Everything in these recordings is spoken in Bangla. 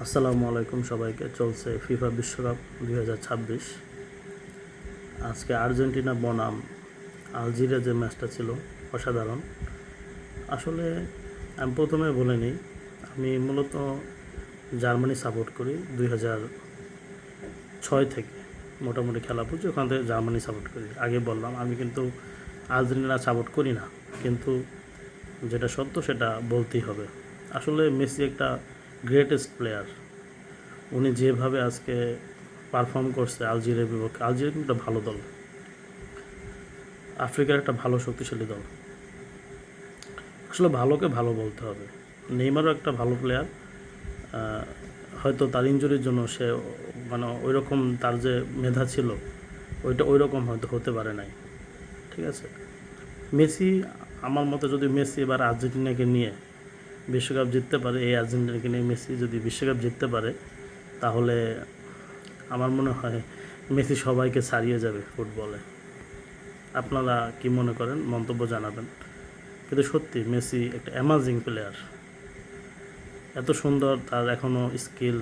আসসালামু আলাইকুম সবাইকে। চলছে ফিফা বিশ্বকাপ 2026। আজকে আর্জেন্টিনা বনাম আলজেরিয়া যে ম্যাচটা ছিল অসাধারণ। আসলে আমি প্রথমে বলে নিই, আমি মূলত জার্মানি সাপোর্ট করি 2006 থেকে। মোটামুটি খেলা বুঝি ওখান থেকে জার্মানি সাপোর্ট করি। আগে বললাম আমি কিন্তু আর্জেন্টিনা সাপোর্ট করি না, কিন্তু যেটা সত্য সেটা বলতেই হবে। আসলে মেসি একটা গ্রেটেস্ট প্লেয়ার। উনি যেভাবে আজকে পারফর্ম করছে আলজেরিয়ার বিপক্ষে, আলজেরিয়া কিন্তু একটা ভালো দল, আফ্রিকার একটা ভালো শক্তিশালী দল। আসলে ভালোকে ভালো বলতে হবে। নেইমারও একটা ভালো প্লেয়ার, হয়তো তার ইনজুরির জন্য সে ওই রকম তার যে মেধা ছিল ওই রকম হয়তো হতে পারে নাই। ঠিক আছে, মেসি আমার মতে যদি মেসি এবার আর্জেন্টিনাকে নিয়ে বিশ্বকাপ জিততে পারে, এই আর্জেন্টিনাকে নিয়ে মেসি যদি বিশ্বকাপ জিততে পারে, তাহলে আমার মনে হয় মেসি সবাইকে ছাড়িয়ে যাবে ফুটবলে। আপনারা কি মনে করেন মন্তব্য জানাবেন। কিন্তু সত্যি মেসি একটা অ্যামাজিং প্লেয়ার, এত সুন্দর তার এখনও স্কিল,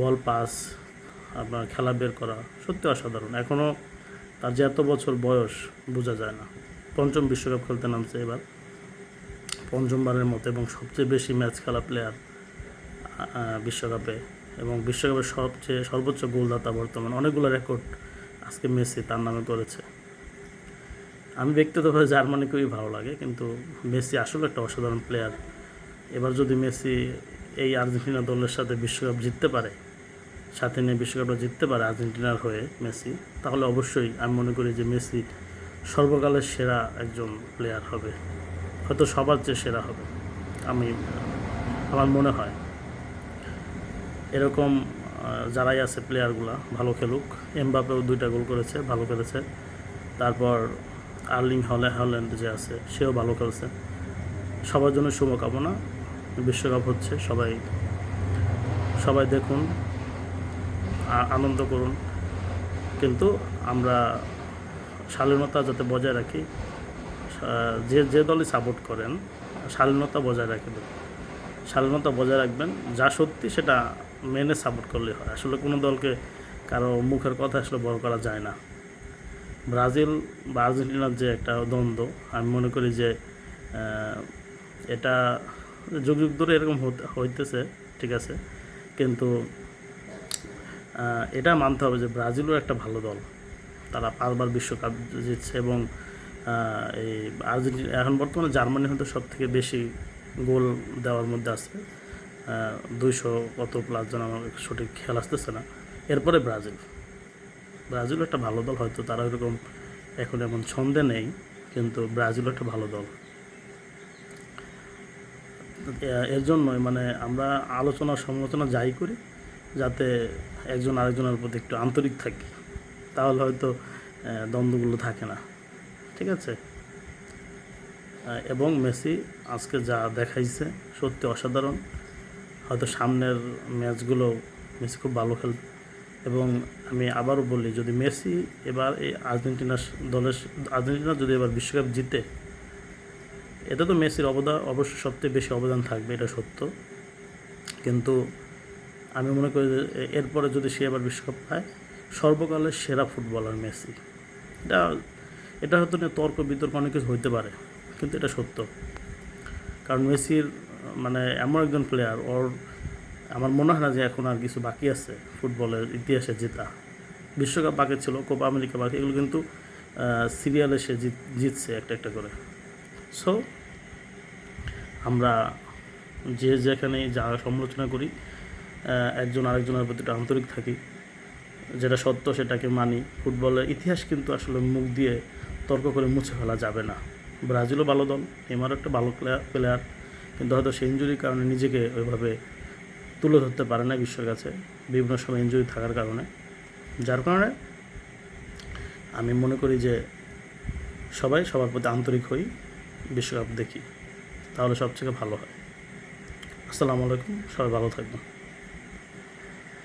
বল পাস, আপনার খেলা বের করা সত্যি অসাধারণ। এখনও তার যে এত বছর বয়স বোঝা যায় না। পঞ্চম বিশ্বকাপ খেলতে নামছে এবার, পঞ্চমবারের মতো, এবং সবচেয়ে বেশি ম্যাচ খেলা প্লেয়ার বিশ্বকাপে, এবং বিশ্বকাপের সর্বোচ্চ গোলদাতা বর্তমানে। অনেকগুলো রেকর্ড আজকে মেসি তার নামে করেছে। আমি ব্যক্তিগতভাবে জার্মানি খুবই ভালো লাগে, কিন্তু মেসি আসলে একটা অসাধারণ প্লেয়ার। এবার যদি মেসি এই আর্জেন্টিনা দলের সাথে বিশ্বকাপ জিততে পারে, সাথে নিয়ে বিশ্বকাপটা জিততে পারে আর্জেন্টিনার হয়ে মেসি, তাহলে অবশ্যই আমি মনে করি যে মেসি সর্বকালের সেরা একজন প্লেয়ার হবে, হয়তো সবার চেয়ে সেরা হবে। আমার মনে হয় এরকম যারাই আছে প্লেয়ারগুলা ভালো খেলুক। এমবাপেও 2টা গোল করেছে, ভালো খেলেছে। তারপর আর্লিং হল্যান্ড যে আছে সেও ভালো খেলছে। সবার জন্য শুভকামনা। বিশ্বকাপ হচ্ছে, সবাই সবাই দেখুন, আনন্দ করুন, কিন্তু আমরা শালীনতা যাতে বজায় রাখি। যে যে দলই সাপোর্ট করেন শালীনতা বজায় রাখবেন, শালীনতা বজায় রাখবেন। যা সত্যি সেটা মেনে সাপোর্ট করলে হয়। আসলে কোনো দলকে কারো মুখের কথা আসলে বড় করা যায় না। ব্রাজিল বা আর্জেন্টিনার যে একটা দ্বন্দ্ব, আমি মনে করি যে এটা যুগ যুগ ধরে এরকম হইতেছে, ঠিক আছে, কিন্তু এটা মানতে হবে যে ব্রাজিলও একটা ভালো দল। তারা 5বার বিশ্বকাপ জিতছে, এবং এই আর্জেন্টিনা এখন বর্তমানে জার্মানি হয়তো সব থেকে বেশি গোল দেওয়ার মধ্যে আছে, 200 কত প্লাস, যেন আমার সঠিক খেয়াল আসতেছে না। এরপরে ব্রাজিলও একটা ভালো দল, হয়তো তারা ওইরকম এখন এমন ছন্দে নেই, কিন্তু ব্রাজিলও একটা ভালো দল। এর জন্যই আমরা আলোচনা সমালোচনা যাই করি, যাতে একজন আরেকজনের প্রতি একটু আন্তরিক থাকি, তাহলে হয়তো দ্বন্দ্বগুলো থাকে না। ঠিক আছে, এবং মেসি আজকে যা দেখাইছে সত্যি অসাধারণ। হয়তো সামনের ম্যাচগুলো মেসি খুব ভালো খেলবে, এবং আমি আবারও বলি, যদি মেসি এবার এই আর্জেন্টিনা যদি এবার বিশ্বকাপ জিতে, এতে তো মেসির অবশ্যই সবচেয়ে বেশি অবদান থাকবে, এটা সত্য। কিন্তু আমি মনে করি যে এরপরে যদি সে এবার বিশ্বকাপ পায়, সর্বকালের সেরা ফুটবলার মেসি। এটা হয়তো নিয়ে তর্ক বিতর্ক অনেক কিছু হইতে পারে, কিন্তু এটা সত্য। কারণ মেসির এমন একজন প্লেয়ার, আমার মনে হয় না যে এখন আর কিছু বাকি আছে ফুটবলের ইতিহাসে জেতা। বিশ্বকাপ বাকি ছিল, কোপা আমেরিকা বাকি, এগুলো কিন্তু সিরিয়ালে সে জিতছে একটা একটা করে। সো আমরা যেখানেই যা সমালোচনা করি, একজন আরেকজনের প্রতি আন্তরিক থাকি, যেটা সত্য সেটাকে মানি। ফুটবলের ইতিহাস কিন্তু আসলে মুখ দিয়ে তর্ক করে মুছে ফেলা যাবে না। ব্রাজিলও ভালো দল, নেইমারও একটা ভালো প্লেয়ার, কিন্তু হয়তো সে ইনজুরির কারণে নিজেকে ওইভাবে তুলে ধরতে পারে না বিশ্বের কাছে, বিভিন্ন সময় ইনজুরি থাকার কারণে। যার কারণে আমি মনে করি যে সবাই সবার প্রতি আন্তরিক হই, বিশ্বকাপ দেখি, তাহলে সবথেকে ভালো হয়। আসসালামু আলাইকুম, সবাই ভালো থাকবেন।